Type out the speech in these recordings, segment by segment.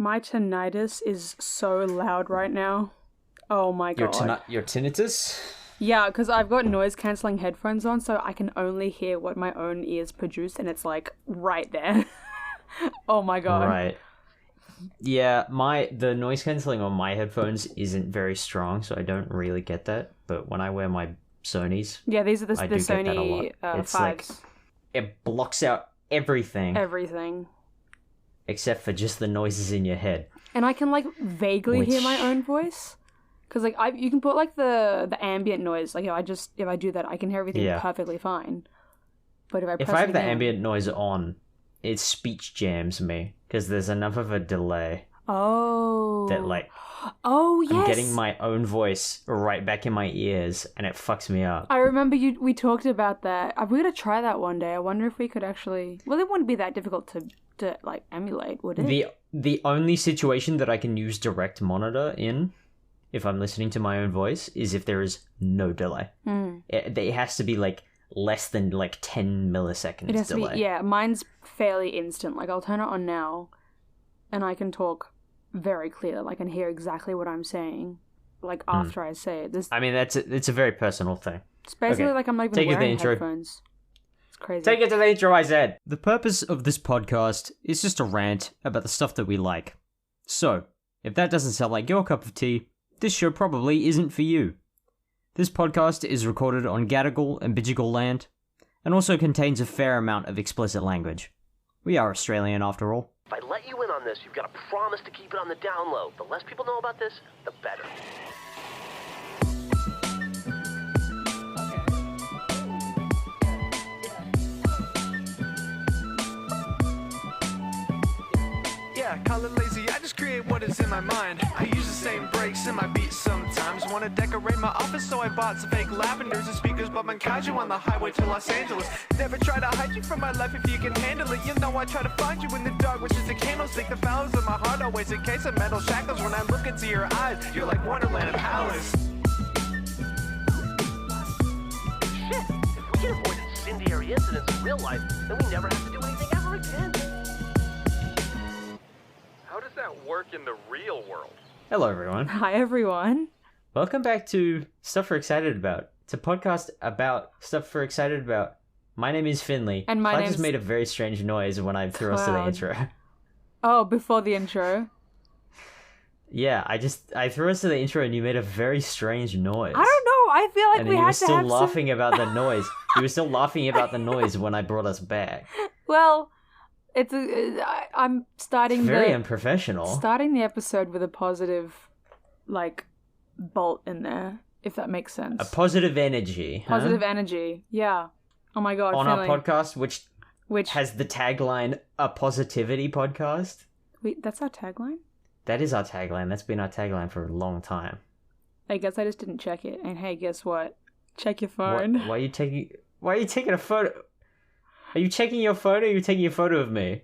My tinnitus is so loud right now. Oh my god. Your tinnitus? Yeah, because I've got noise-cancelling headphones on, so I can only hear what my own ears produce, and it's, like, right there. Oh my god. Right. Yeah, the noise cancelling on my headphones isn't very strong, so I don't really get that. But when I wear my Sonys... Yeah, these are the Sony Sony 5s. Like, it blocks out everything. Everything. Except for just the noises in your head. And I can, like, vaguely hear my own voice. Because, like, you can put, like, the ambient noise. Like, if I do that, I can hear everything perfectly fine. But if I have the ambient noise on, it speech jams me. Because there's enough of a delay. Oh. That, like... Oh, yes. I'm getting my own voice right back in my ears, and it fucks me up. I remember we talked about that. We're going to try that one day. I wonder if we could actually... Well, it wouldn't be that difficult to like, emulate, would it? The only situation that I can use direct monitor in, if I'm listening to my own voice, is if there is no delay. It has to be, like, less than, like, 10 milliseconds it has delay. To be, yeah, mine's fairly instant. Like, I'll turn it on now, and I can talk very clear. Like, I can hear exactly what I'm saying, like, after I say it. I mean, it's a very personal thing. It's basically like I'm not even wearing headphones. It's crazy. Take it to the intro, I said! The purpose of this podcast is just a rant about the stuff that we like. So, if that doesn't sound like your cup of tea, this show probably isn't for you. This podcast is recorded on Gadigal and Bidjigal land, and also contains a fair amount of explicit language. We are Australian after all. If I let you in on this, you've got to promise to keep it on the down low. The less people know about this, the better. Yeah, call it lazy, I just create what is in my mind. I use the same breaks in my beats sometimes. Wanna decorate my office, so I bought some fake lavenders and speakers, bumping kaiju on the highway to Los Angeles. Never try to hide you from my life if you can handle it. You know I try to find you in the dark, which is the candlestick. The fellows of my heart always encase of metal shackles. When I look into your eyes, you're like Wonderland of Alice. Shit, if we can avoid incendiary incidents in real life, then we never have to do anything ever again. How does that work in the real world? Hello, everyone. Hi, everyone. Welcome back to Stuff We're Excited About. It's a podcast about stuff we're excited about. My name is Finley. And my I name's just made a very strange noise when I threw us to the intro. Oh, before the intro? Yeah, I threw us to the intro and you made a very strange noise. I don't know. I feel like and we had to have you were still laughing about the noise. You were still laughing about the noise when I brought us back. Well... I'm starting very unprofessional. Starting the episode with a positive, like, bolt in there, if that makes sense. A positive energy. Positive energy, yeah. Oh my god. On our podcast, which has the tagline, a positivity podcast. Wait, that's our tagline? That is our tagline. That's been our tagline for a long time. I guess I just didn't check it. And hey, guess what? Check your phone. Why are you taking a photo? Are you checking your phone or are you taking a photo of me?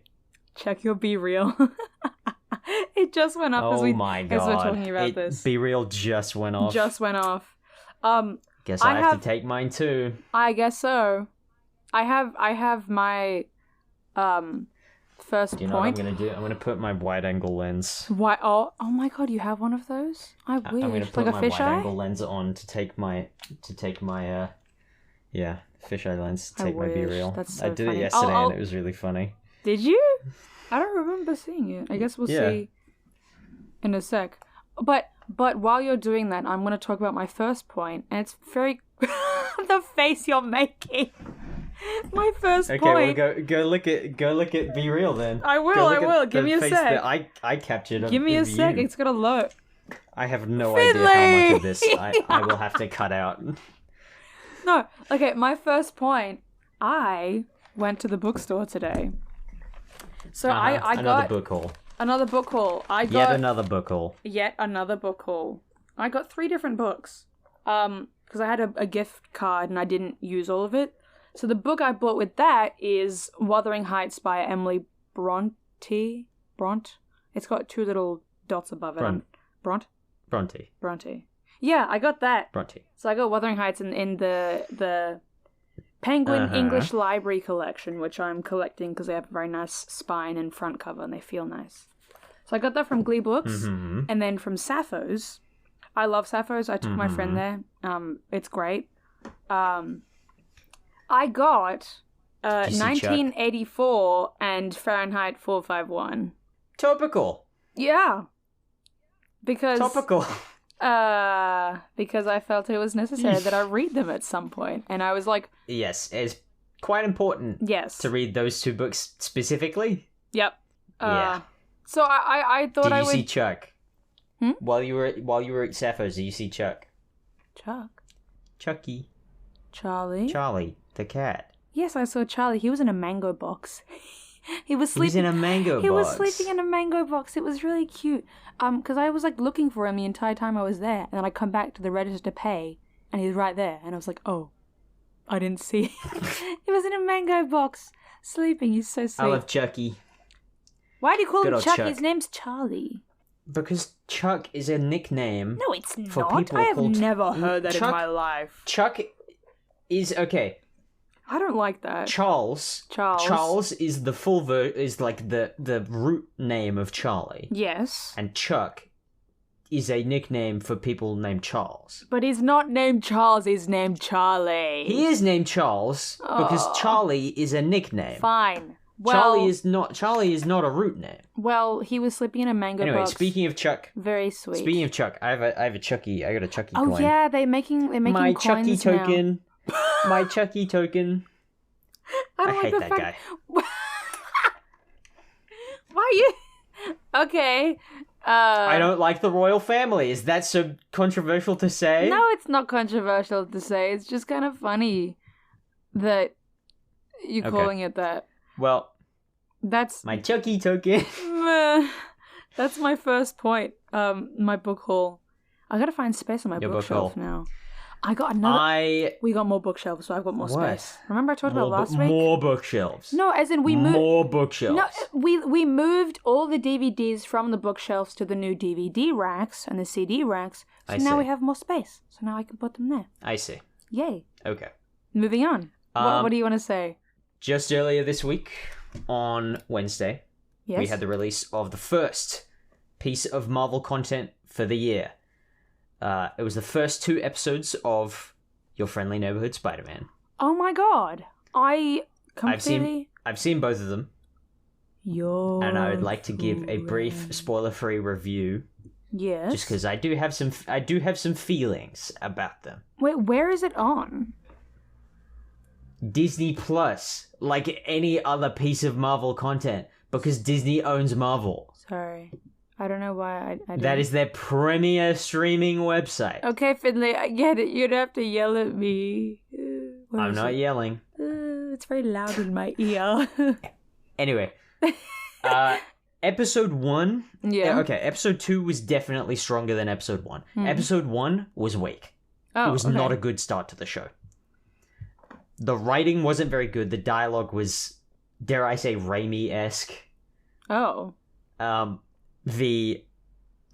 Check your Be Real. It just went off as we're talking about this. Be Real just went off. Just went off. Guess I have to take mine too. I guess so. I have my first point. Do you know what I'm going to do? I'm going to put my wide-angle lens. Why? Oh my god, you have one of those? I wish. I'm going to put like my wide-angle lens on to take my fisheye lens to take my Be Real. That's so I did funny. it yesterday and it was really funny. Did you? I don't remember seeing it. I guess we'll see in a sec. But while you're doing that, I'm going to talk about my first point, and it's very the face you're making. My first point. Okay, well go look at Be Real then. I will. Give me a sec. That I captured. Give me a sec. You. It's got to load. I have no idea how much of this I will have to cut out. No, okay, my first point, I went to the bookstore today. So I got... Another book haul. Another book haul. Yet another book haul. Yet another book haul. I got 3 different books. Because I had a gift card and I didn't use all of it. So the book I bought with that is Wuthering Heights by Emily Bronte. It's got 2 little dots above it. Bronte. Yeah, I got that. Bronte. So I got Wuthering Heights in the Penguin English Library collection, which I'm collecting because they have a very nice spine and front cover and they feel nice. So I got that from Glee Books, Mm-hmm. and then from Sappho's. I love Sappho's. I took my friend there. It's great. I got Did you see 1984 and Fahrenheit 451. Topical. Yeah. Because Topical. because I felt it was necessary that I read them at some point, and I was like, Yes, it's quite important yes, to read those two books specifically. yep. Yeah. So I thought Did I you would see Chuck? Hmm? While you were at Sappho's, did you see Chuck? Chuck, Chucky. Charlie. Charlie, the cat. Yes, I saw Charlie. He was in a mango box. He was He was sleeping. in a mango He was box. sleeping in a mango box. It was really cute. Because I was like looking for him the entire time I was there, and then I come back to the register to pay, and he's right there, and I was like, oh, I didn't see him. He was in a mango box sleeping. He's so sweet. I love Chucky. Why do you call Good him old Chuck? Chuck. His name's Charlie. Because Chuck is a nickname. No, it's For not. people I have called- never heard that Chuck- in my life. Chuck is okay. I don't like that. Charles. Charles. Charles is the full is like the root name of Charlie, Yes. and Chuck is a nickname for people named Charles. But he's not named Charles, he's named Charlie. He is named Charles because Aw. Charlie is a nickname. Fine. Well, Charlie is not a root name. Well, he was sleeping in a mango Anyway, box. speaking of Chuck, Very sweet. speaking of Chuck, I have a Chucky. I got a Chucky Oh coin. yeah, they're making My coins Chucky now. token. My Chucky token. I I don't like hate the that fact- guy. Why you? Okay. I don't like the royal family. Is that so controversial to say? No, it's not controversial to say. It's just kind of funny that you're Okay. calling it that. Well, That's my Chucky token. Meh. That's my first point. My book haul. I gotta find space on my Your book bookshelf haul. now. I got another. We got more bookshelves, so I've got more What? space. Remember I talked about last week? More bookshelves. No, as in we moved. More bookshelves. No, we moved all the DVDs from the bookshelves to the new DVD racks and the CD racks. So I now see. we have more space. So now I can put them there. I see. Yay! Okay. Moving on. What do you want to say? Just earlier this week, on Wednesday, Yes. we had the release of the first piece of Marvel content for the year. It was the first 2 episodes of Your Friendly Neighborhood Spider-Man. Oh my god! I completely. I've seen both of them, Your and I would like to give a brief spoiler-free review, Yes. just because I do have some feelings about them. Wait, where is it on? Disney Plus, like any other piece of Marvel content, because Disney owns Marvel. Sorry, I don't know why I didn't. That is their premier streaming website. Okay, Finley, I get it. You'd have to yell at me. Where I'm is not it? yelling. It's very loud in my ear. Anyway, episode 1. Yeah. Okay, episode 2 was definitely stronger than episode 1. Episode 1 was weak. Oh, It was not a good start to the show. The writing wasn't very good. The dialogue was, dare I say, Raimi-esque. Oh. The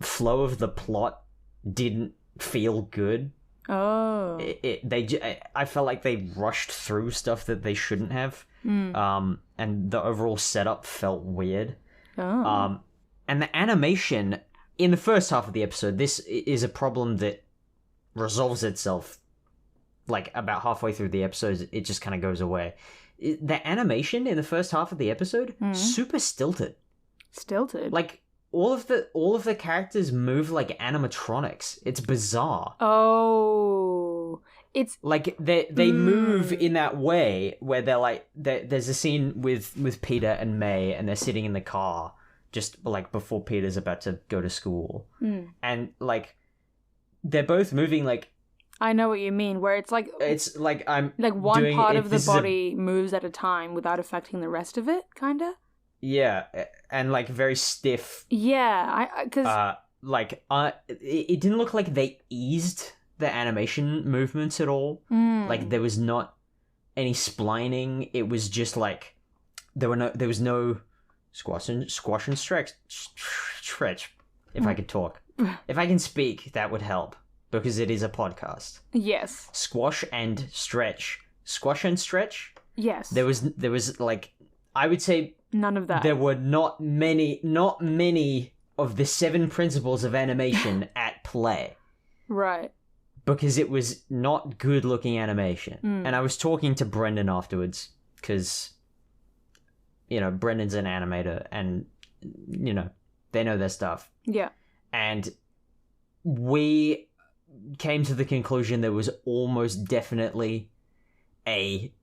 flow of the plot didn't feel good. Oh. I felt like they rushed through stuff that they shouldn't have. And the overall setup felt weird. Oh. And the animation in the first half of the episode, this is a problem that resolves itself like about halfway through the episode. It just kind of goes away. The animation in the first half of the episode, super stilted. Stilted. Like all of the characters move like animatronics. It's bizarre. Oh. It's Like they move in that way where they're like there's a scene with Peter and May, and they're sitting in the car just like before Peter's about to go to school, and like they're both moving like I know what you mean, where it's like I'm like one doing part it- of the this is a- body moves at a time without affecting the rest of it, kinda. yeah, and like very stiff. Yeah, because It didn't look like they eased the animation movements at all. Like there was not any splining. It was just like there was no squash and stretch. If I could talk, if I can speak, that would help because it is a podcast. yes, Squash and stretch. yes. There was like I would say None of that. there were not many of the 7 principles of animation at play. Right. Because it was not good looking animation. And I was talking to Brendan afterwards, because, you know, Brendan's an animator and, you know, they know their stuff. Yeah. And we came to the conclusion there was almost definitely a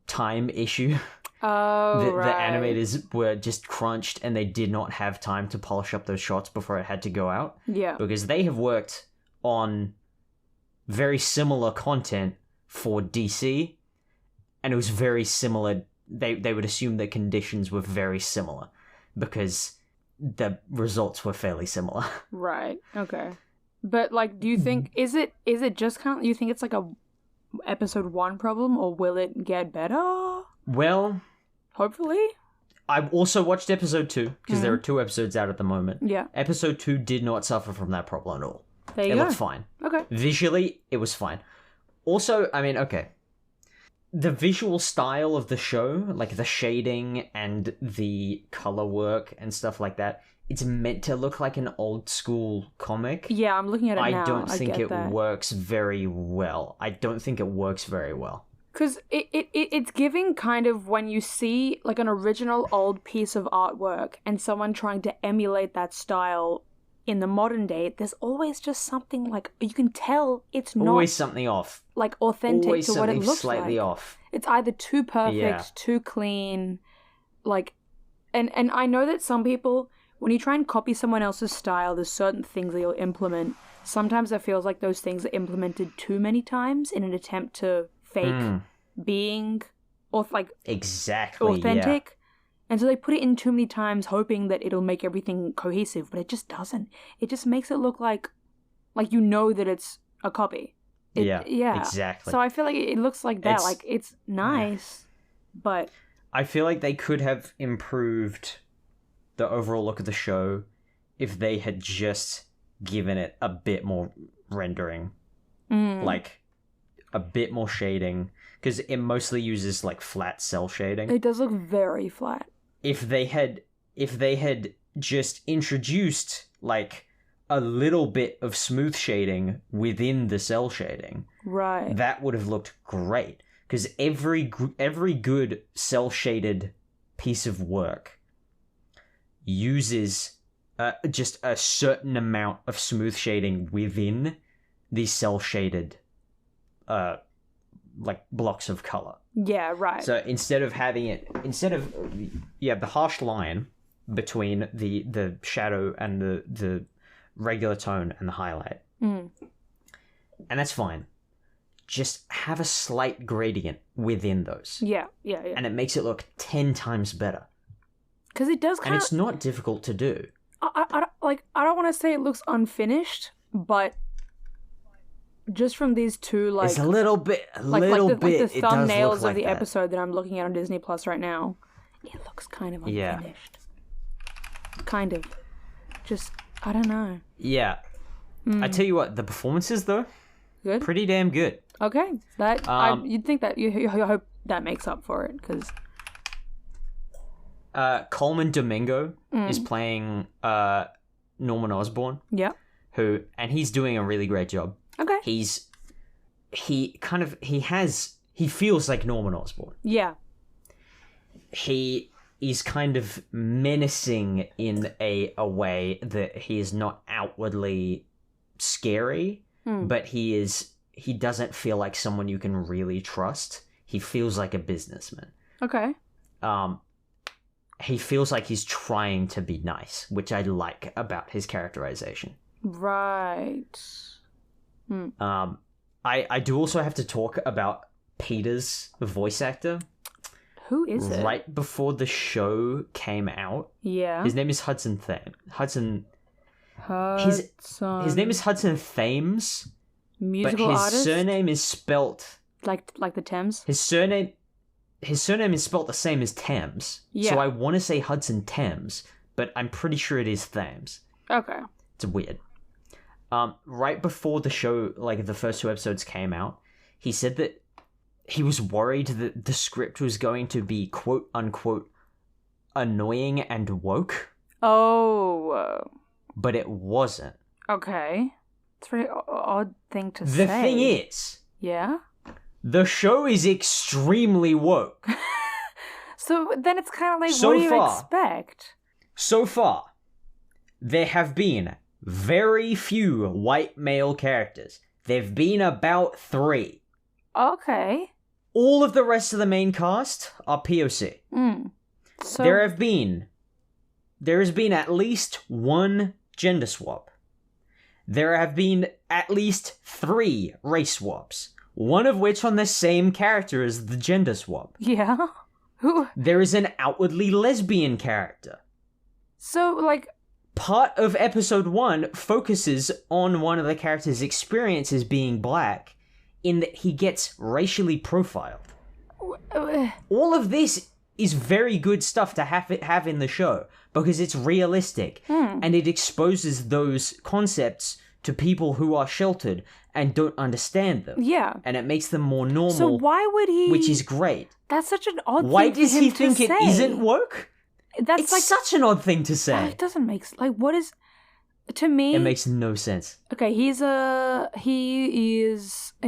time issue. Oh, The right. animators were just crunched and they did not have time to polish up those shots before it had to go out. Yeah. Because they have worked on very similar content for DC, and it was very similar. They would assume the conditions were very similar because the results were fairly similar. Right. Okay. But like, do you think is it just kind of, you think it's like a episode 1 problem, or will it get better? Well, Hopefully. I also watched episode 2 because there are 2 episodes out at the moment. Yeah. Episode 2 did not suffer from that problem at all. There you It go. looked fine. Okay. Visually, it was fine. Also, I mean, okay. The visual style of the show, like the shading and the color work and stuff like that, it's meant to look like an old school comic. Yeah, I'm looking at it now. I don't think get it that. works very well. Because it's giving kind of, when you see like an original old piece of artwork and someone trying to emulate that style in the modern day, there's always just something like, you can tell it's not Always something off. like authentic Always to what it something looks slightly like. off. It's either too perfect, Yeah. too clean, like, and I know that some people, when you try and copy someone else's style, there's certain things that you'll implement. Sometimes it feels like those things are implemented too many times in an attempt to fake being or like Exactly. authentic. And so they put it in too many times hoping that it'll make everything cohesive, but it just doesn't. It just makes it look like you know that it's a copy. Yeah. Yeah. Exactly. So I feel like it looks like that. It's- Like, it's nice, but I feel like they could have improved the overall look of the show if they had just given it a bit more rendering, like a bit more shading, because it mostly uses like flat cell shading. it does look very flat. If they had just introduced like a little bit of smooth shading within the cell shading, Right. that would have looked great. Because every good cell shaded piece of work uses just a certain amount of smooth shading within the cell shaded like blocks of color. Yeah, right. So instead of you have the harsh line between the shadow and the regular tone and the highlight, and that's fine. Just have a slight gradient within those, yeah. and it makes it look 10 times better. Because it does And kind it's of... not difficult to do. I don't want to say it looks unfinished, but just from these two, like... It's a little bit, like the it does thumbnails look of like the that. episode that I'm looking at on Disney Plus right now, it looks kind of Yeah. unfinished. Kind of. Just, I don't know. Yeah. I tell you what, the performances though, Good? pretty damn good. Okay. That you'd think that... You hope that makes up for it, because... Coleman Domingo is playing Norman Osborn, Yeah. and he's doing a really great job. Okay. He feels like Norman Osborn. Yeah. He is kind of menacing in a way that he is not outwardly scary, but he doesn't feel like someone you can really trust. He feels like a businessman. Okay. He feels like he's trying to be nice, which I like about his characterization. Right. I do also have to talk about Peter's voice actor. Who is it? Right before the show came out, Yeah. his name is Hudson Hudson. Hudson. His name is Hudson Thames, Musical but his artist? surname is spelt. Like the Thames? His surname is spelt the same as Thames. Yeah. So I want to say Hudson Thames, but I'm pretty sure it is Thames. Okay. It's weird. Right before the show, like the first 2 episodes came out, he said that he was worried that the script was going to be quote unquote annoying and woke. Oh. but it wasn't. Okay. It's a very odd thing to say. The thing is, Yeah? the show is extremely woke. So then it's kind of like, So what do you far. expect? So far, there have been very few white male characters. There've been about 3. Okay. All of the rest of the main cast are POC. So, There has been at least 1 gender swap. There have been at least 3 race swaps, one of which on the same character as the gender swap. yeah? Who? There is an outwardly lesbian character. So, like, Part of episode 1 focuses on one of the characters' experiences being black, in that he gets racially profiled. All of this is very good stuff to have in the show, because it's realistic, and it exposes those concepts to people who are sheltered and don't understand them. yeah. And it makes them more normal, So why would he... which is great. That's such an odd Why thing for does him he to think it say. isn't woke? That's It's like... such an odd thing to say. It doesn't make... Like, what is... To me... It makes no sense. Okay, he is a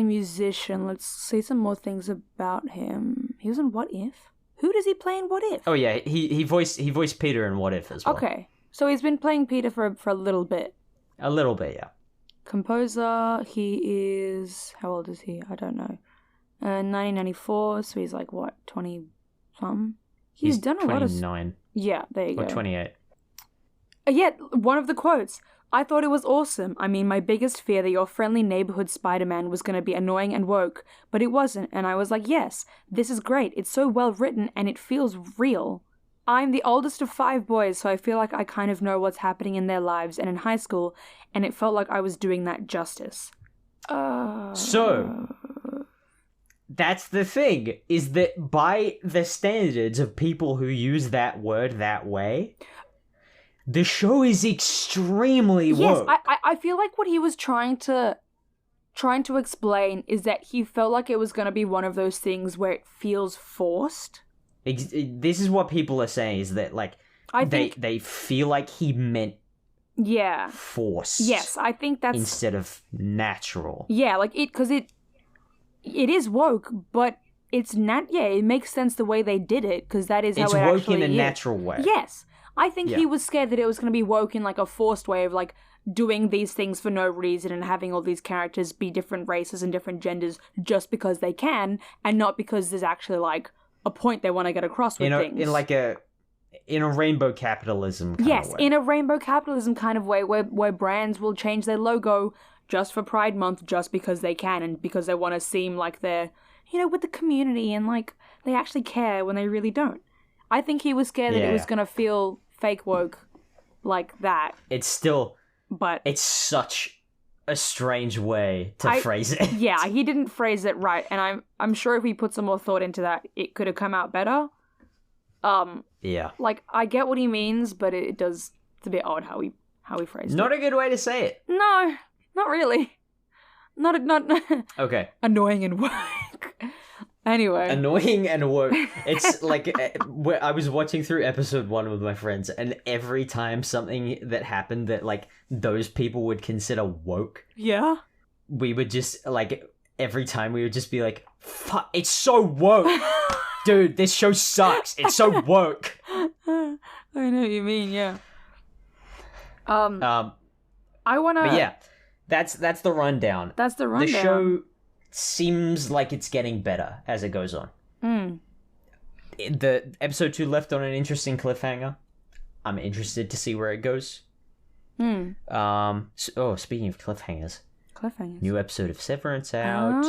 musician. Let's see some more things about him. He was in What If? Who does he play in What If? Oh yeah, he voiced Peter in What If as well. Okay, so he's been playing Peter for a little bit. A little bit, yeah. Composer, he is... How old is he? I don't know. 1994, so he's like, what, 20-something? He's done a lot of... 29 Yeah, there you go. or 28. Yet, one of the quotes. I thought it was awesome. I mean, my biggest fear that your friendly neighborhood Spider-Man was going to be annoying and woke, but it wasn't, and I was like, yes, this is great. It's so well written, and it feels real. I'm the oldest of 5 boys, so I feel like I kind of know what's happening in their lives and in high school, and it felt like I was doing that justice. So, that's the thing, is that by the standards of people who use that word that way, the show is extremely Yes, woke. I feel like what he was trying to explain is that he felt like it was going to be one of those things where it feels forced. This is what people are saying, is that, like, they feel like he meant Yeah. forced. Yes, I think that's... Instead of natural. Yeah, like, because it is woke, but it's not... Yeah, it makes sense the way they did it, because that is how It's it woke actually in a is. natural way. Yes. I think Yeah. he was scared that it was going to be woke in, like, a forced way of, like, doing these things for no reason and having all these characters be different races and different genders just because they can, and not because there's actually, like, a point they want to get across with things. In a rainbow capitalism kind Yes, of way. in a rainbow capitalism kind of way where brands will change their logo just for Pride Month just because they can and because they want to seem like they're, with the community and, like, they actually care when they really don't. I think he was scared that it was going to feel fake woke like that. It's such a strange way to phrase it. Yeah, he didn't phrase it right, and I'm sure if we put some more thought into that, it could have come out better. Yeah. Like, I get what he means, but it's a bit odd how he phrased it. Not a good way to say it. No, not really. Not Okay. annoying and woke. Anyway. Annoying and woke. It's like, I was watching through episode 1 with my friends, and every time something that happened that, like, those people would consider woke, Yeah? we would just, like, every time we would just be like, fuck, it's so woke! Dude, this show sucks! It's so woke! I know what you mean, yeah. I wanna... But yeah, that's the rundown. That's the rundown. The show seems like it's getting better as it goes on. The episode 2 left on an interesting cliffhanger. I'm interested to see where it goes. Speaking of cliffhangers. New episode of Severance out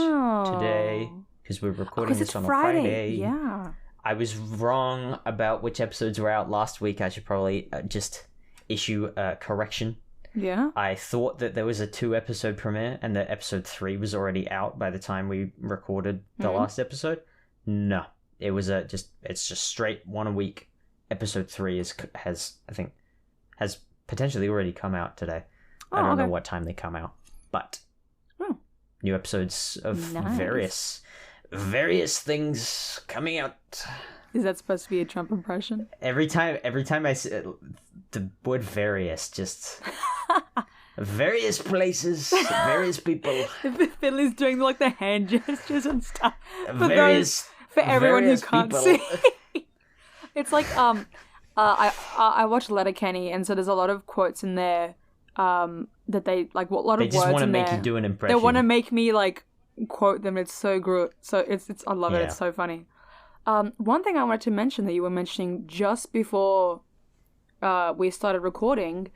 today, because we're recording this on a Friday. Yeah. I was wrong about which episodes were out last week. I should probably just issue a correction. Yeah. I thought that there was a 2-episode premiere and that episode 3 was already out by the time we recorded the last episode. No, it was it's just straight 1 a week. Episode 3 has potentially already come out today. I don't know what time they come out, but new episodes of various things coming out Is that supposed to be a Trump impression? Every time I say the word various, just various places, various people, Finley's doing like the hand gestures and stuff. For everyone who various can't people. see. It's like I watch Letterkenny, and so there's a lot of quotes in there that they like. What lot They of just words want to in make there. you do an impression. They want to make me like quote them. It's so good. So it's I love it. Yeah. It's so funny. One thing I wanted to mention that you were mentioning just before we started recording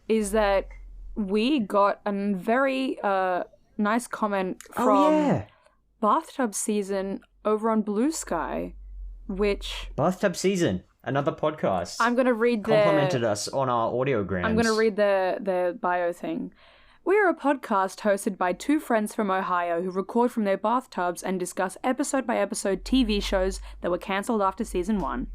is that we got a very nice comment from Bathtub Season over on Blue Sky, which Bathtub Season, another podcast. I'm going to read complimented us on our audiograms. I'm going to read their bio thing. We are a podcast hosted by two friends from Ohio who record from their bathtubs and discuss episode-by-episode TV shows that were cancelled after season 1.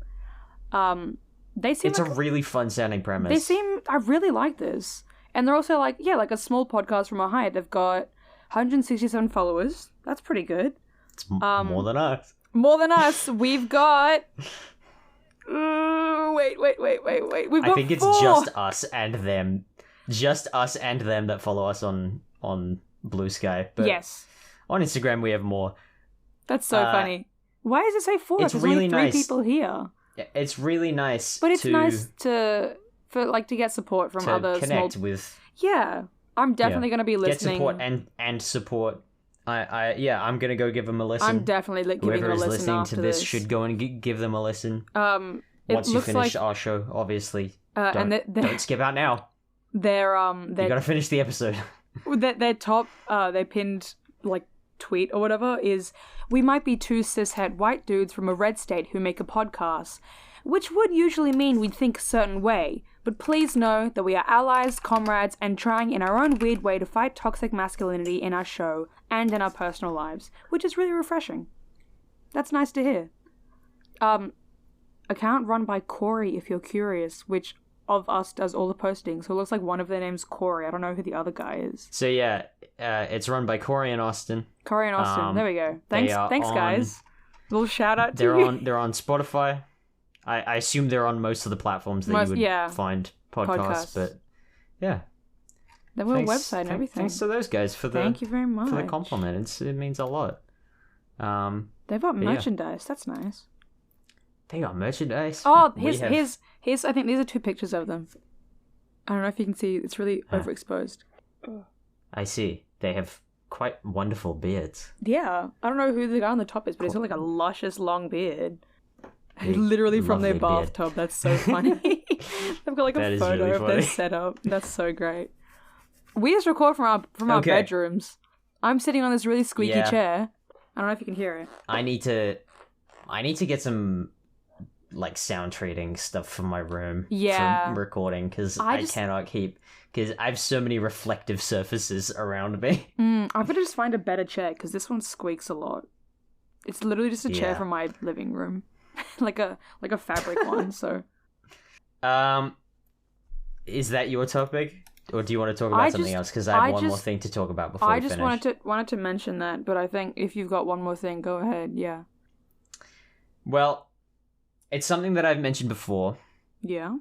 They seem It's like, a really fun-sounding premise. I really like this. And they're also like a small podcast from Ohio. They've got 167 followers. That's pretty good. It's more than us. More than us. We've got... wait. We've got I think it's 4. just us and them. Just us and them that follow us on Blue Sky. But Yes. on Instagram we have more. That's so funny. Why does it say 4? It's There's really only 3 nice. people here. It's really nice But it's to nice to get support from other connect small... with... Yeah. I'm definitely going to be Get listening. support and support. I'm going to go give them a listen. I'm definitely giving Whoever a is listen listening after to this should go and give them a listen. It Once you looks finish like our show, obviously. and Don't skip out now. Their You gotta finish the episode. their top their pinned like tweet or whatever is, "We might be two cishet white dudes from a red state who make a podcast, which would usually mean we'd think a certain way, but please know that we are allies, comrades, and trying in our own weird way to fight toxic masculinity in our show and in our personal lives," which is really refreshing. That's nice to hear. Account run by Corey, if you're curious, which of us does all the posting, so it looks like one of their names Corey. I don't know who the other guy is. So yeah, it's run by Corey and Austin. Corey and Austin. There we go. Thanks, on- guys. Little shout out to you. They're on Spotify. I assume they're on most of the platforms that you would find podcasts. But yeah, They've got a website and everything. Thanks to those guys for the Thank you very much for the compliment. It means a lot. They've got merchandise. That's nice. They got merchandise. Oh, here's. I think these are 2 pictures of them. I don't know if you can see. It's really overexposed. I see. They have quite wonderful beards. Yeah, I don't know who the guy on the top is, but he's got like a luscious long beard. Big, Literally from their lovely beard. bathtub. That's so funny. They've got like That a is photo really of their funny. setup. That's so great. We just record from our Okay. bedrooms. I'm sitting on this really squeaky Yeah. chair. I don't know if you can hear it. I need to get some like sound treating stuff for my room. Yeah. From recording because I cannot keep because I have so many reflective surfaces around me. I'm gonna just find a better chair because this one squeaks a lot. It's literally just a chair Yeah. from my living room, like a fabric one. So Is that your topic, or do you want to talk about something else? Because I have one more thing to talk about before I we just finish. wanted to mention that, but I think if you've got one more thing, go ahead. Yeah. Well, it's something that I've mentioned before. Yeah.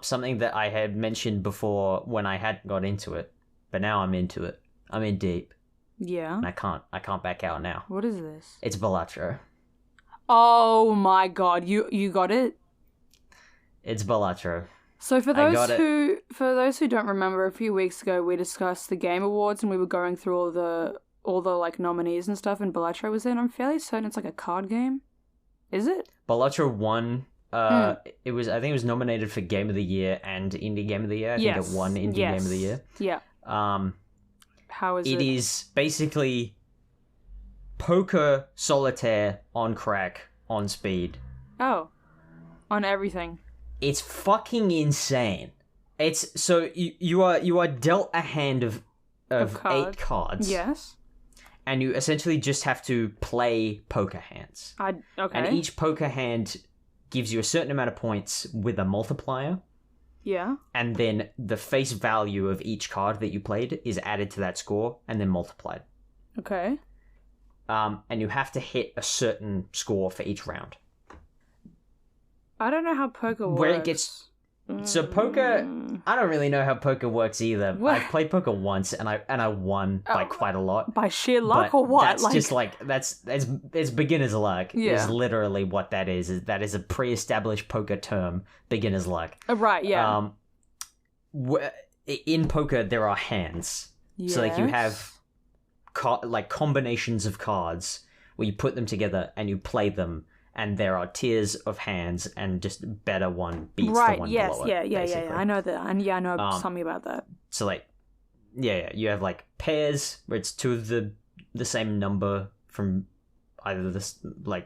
Something that I had mentioned before when I hadn't got into it, but now I'm into it. I'm in deep, Yeah. and I can't back out now. What is this? It's Balatro. Oh my god, you got it? It's Balatro. So for I got those who don't remember, a few weeks ago we discussed the Game Awards and we were going through all the like nominees and stuff, and Balatro was there, and I'm fairly certain it's like a card game. Is it? Balatro won. I think it was nominated for Game of the Year and Indie Game of the Year. I think it won Indie Game of the Year. Yeah. How is it? It is basically poker solitaire on crack on speed. Oh. On everything. It's fucking insane. It's so you are dealt a hand of 8 cards. Yes. And you essentially just have to play poker hands. Okay. And each poker hand gives you a certain amount of points with a multiplier. Yeah. And then the face value of each card that you played is added to that score and then multiplied. Okay. And you have to hit a certain score for each round. I don't know how poker works. Where it gets... So poker, I don't really know how poker works either. What? I've played poker once and I won by quite a lot. By sheer luck But or what? That's just like it's beginner's luck. Yeah. Is literally what that is. That is a pre-established poker term, beginner's luck. Right, yeah. In poker there are hands. So like you have combinations of cards where you put them together and you play them. And there are tiers of hands, and just better one beats the one below it. Yeah. I know that. And I know something about that. So like, you have like pairs where it's two of the same number from either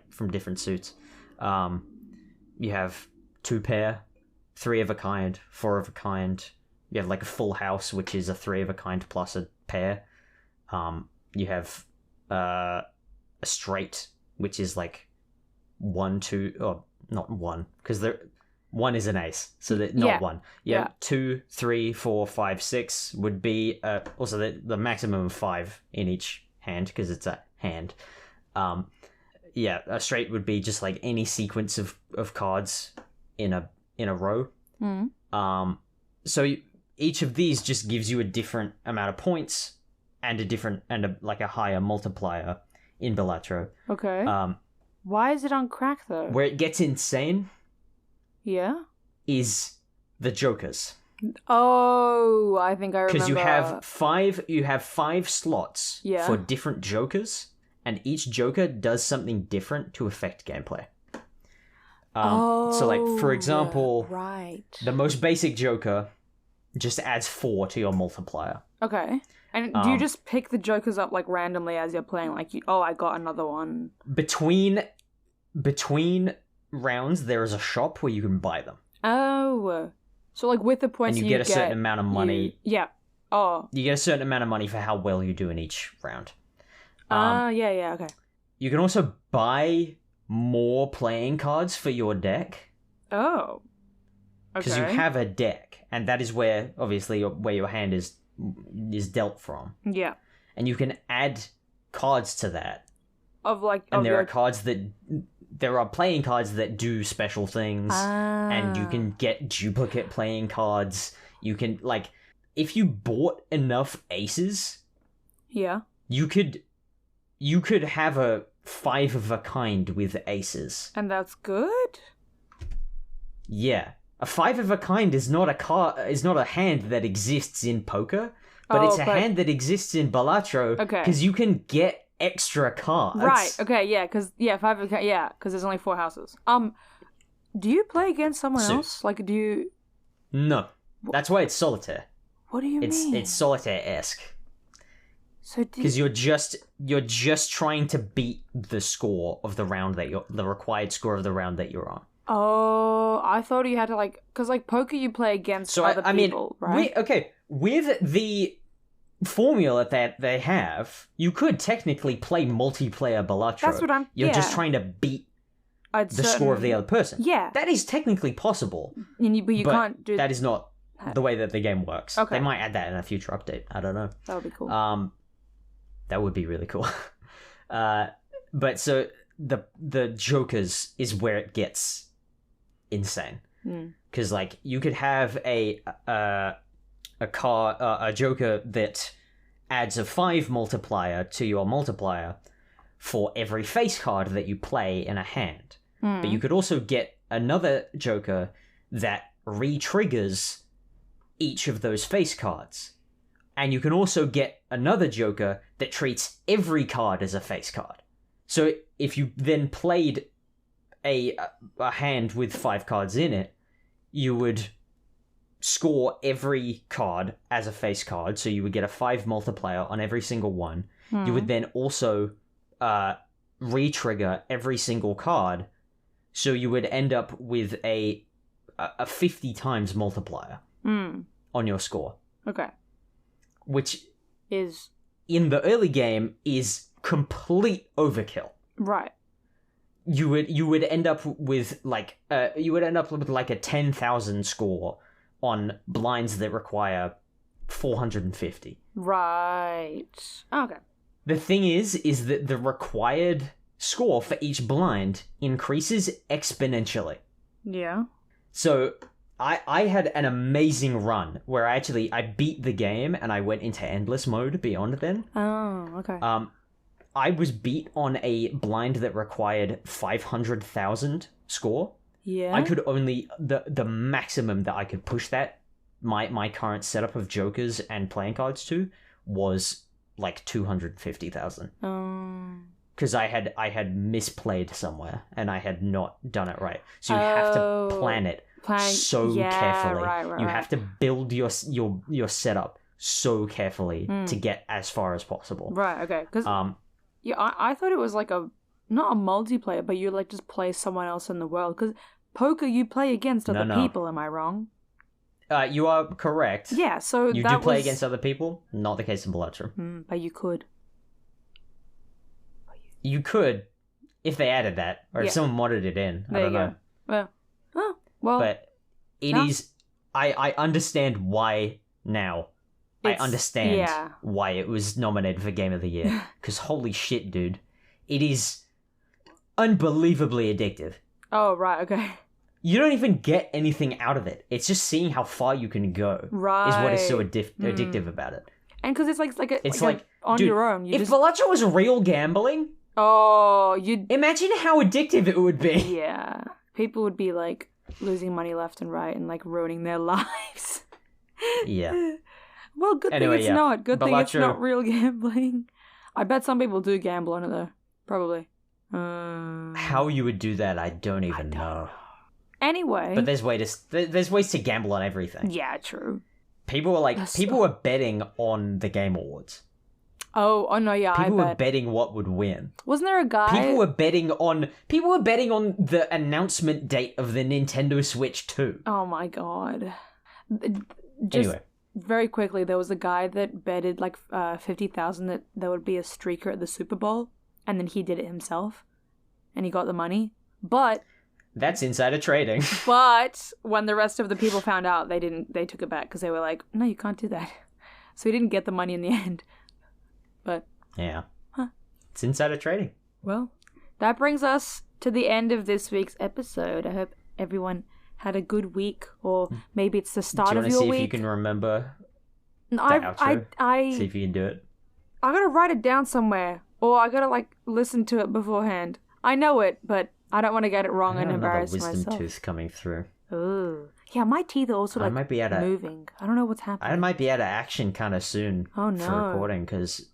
from different suits. You have 2 pair, 3 of a kind, 4 of a kind. You have like a full house, which is a 3 of a kind plus a pair. You have a straight, which is like 1, 2, or not 1, because 1 is an ace, so that not 1. Yeah, 2, 3, 4, 5, 6 would be also the maximum of 5 in each hand because it's a hand. A straight would be just like any sequence of cards in a row. So each of these just gives you a different amount of points and a higher multiplier in Balatro. Okay. Why is it on crack though? Where it gets insane, is the jokers. Oh, I think I remember. Because you have 5 slots for different jokers, and each joker does something different to affect gameplay. So like for example, the most basic joker just adds 4 to your multiplier. Okay. And do you just pick the jokers up like randomly as you're playing? Like, I got another one. Between rounds, there is a shop where you can buy them. Oh, so like with the points and you get a certain amount of money. You get a certain amount of money for how well you do in each round. Okay. You can also buy more playing cards for your deck. Oh, okay. Because you have a deck, and that is where obviously where your hand is dealt from. Yeah. And you can add cards to that. There are playing cards that do special things, and you can get duplicate playing cards. You can if you bought enough aces, you could have a 5 of a kind with aces. And that's good? Yeah. A 5 of a kind is not a hand that exists in poker, but it's a hand that exists in Balatro. Okay. Because you can get extra cards. Right. Okay. Yeah. Because 5 of a kind. Yeah. Because there's only 4 houses. Do you play against someone else? Like, do you? No. That's why it's solitaire. What do you mean? It's solitaire-esque. So because you're just trying to beat the score of the round the required score of the round that you're on. Oh, I thought you had to because poker you play against other people, right? With the formula that they have, you could technically play multiplayer Balatro. That's what You're just trying to beat the score of the other person. Yeah, that is technically possible. But you can't do that. Is not the way that the game works. Okay, they might add that in a future update. I don't know. That would be cool. That would be really cool. But so the jokers is where it gets insane, because you could have a joker that adds a 5 multiplier to your multiplier for every face card that you play in a hand, but you could also get another joker that re-triggers each of those face cards, and you can also get another joker that treats every card as a face card. So if you then played a hand with 5 cards in it, you would score every card as a face card, so you would get a 5 multiplier on every single one. You would then also re-trigger every single card, so you would end up with a 50 times multiplier on your score. Okay. Which is in the early game is complete overkill. Right. You would end up with a 10,000 score on blinds that require 450. Right. Okay. The thing is that the required score for each blind increases exponentially. Yeah. So I had an amazing run where I beat the game and I went into endless mode beyond then. Oh, okay. I was beat on a blind that required 500,000 score. Yeah. I could only the maximum that I could push that my current setup of jokers and playing cards to was like 250,000. Because I had misplayed somewhere and I had not done it right. So you have to plan it so carefully. Right, you have to build your setup so carefully to get as far as possible. Right. Okay. Because I thought it was like not a multiplayer, but you like just play someone else in the world. Because poker, you play against other people. Am I wrong? You are correct. Yeah. So you do play against other people. Not the case in Balatro. But you could. You could, if they added that, or if someone modded it in. I don't know. Well, but it is. I understand why now. I understand why it was nominated for Game of the Year. Because holy shit, dude, it is unbelievably addictive. Oh right, okay. You don't even get anything out of it. It's just seeing how far you can go. Right. Is what is so addictive about it. And because it's it's like on dude, your own. If Balatro was real gambling. Oh, you'd imagine how addictive it would be. Yeah, people would be like losing money left and right and like ruining their lives. Yeah. Well, good thing it's not. Good thing it's not real gambling. I bet some people do gamble on it though. Probably. How you would do that, I don't even know. Anyway, but there's ways to gamble on everything. Yeah, true. People were betting on the Game Awards. Oh no, yeah, people were betting what would win. Wasn't there a guy? People were betting on the announcement date of the Nintendo Switch 2. Oh my god. Anyway, very quickly, there was a guy that betted like 50,000 that there would be a streaker at the Super Bowl, and then he did it himself, and he got the money. But that's insider trading. But when the rest of the people found out, they took it back because they were like, "No, you can't do that." So he didn't get the money in the end. But yeah, it's insider trading. Well, that brings us to the end of this week's episode. I hope everyone had a good week, or maybe it's the start of your week. Do you want to see if you can remember the outro? See if you can do it. I gotta write it down somewhere, or I gotta like listen to it beforehand. I know it, but I don't want to get it wrong and embarrass myself. Wisdom tooth coming through. Ooh, yeah, my teeth are also like moving. I don't know what's happening. I might be out of action kind of soon. Oh no, for recording because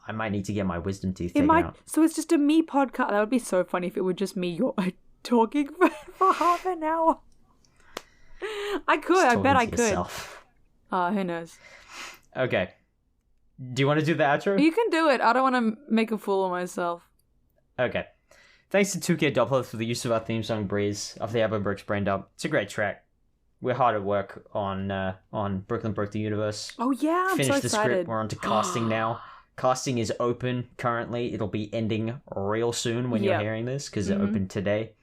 I might need to get my wisdom teeth taken out. So it's just a me podcast. That would be so funny if it were just me talking for half an hour. I could. I bet I could. Who knows? Okay. Do you want to do the outro? You can do it. I don't want to make a fool of myself. Okay. Thanks to 2K Doppler for the use of our theme song Breeze off the album Brooks Brain Dump. It's a great track. We're hard at work on Brooklyn Broke the Universe. Oh yeah, I'm Finished so the excited. Script. We're on to casting now. Casting is open currently. It'll be ending real soon when you're hearing this because it opened today.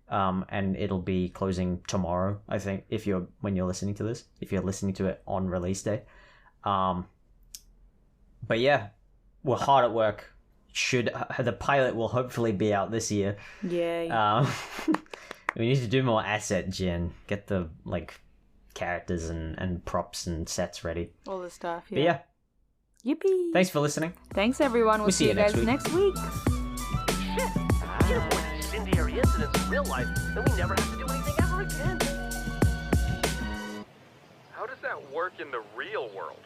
And it'll be closing tomorrow, I think, when you're listening to this. If you're listening to it on release day. But yeah, we're hard at work. The pilot will hopefully be out this year. Yay. We need to do more asset gen. Get the characters and props and sets ready. All the stuff. Yeah. But yeah. Yippee. Thanks for listening. Thanks everyone. We'll see you guys next week. Shit! We can avoid incendiary incidents in real life, then we never have to do anything ever again. How does that work in the real world?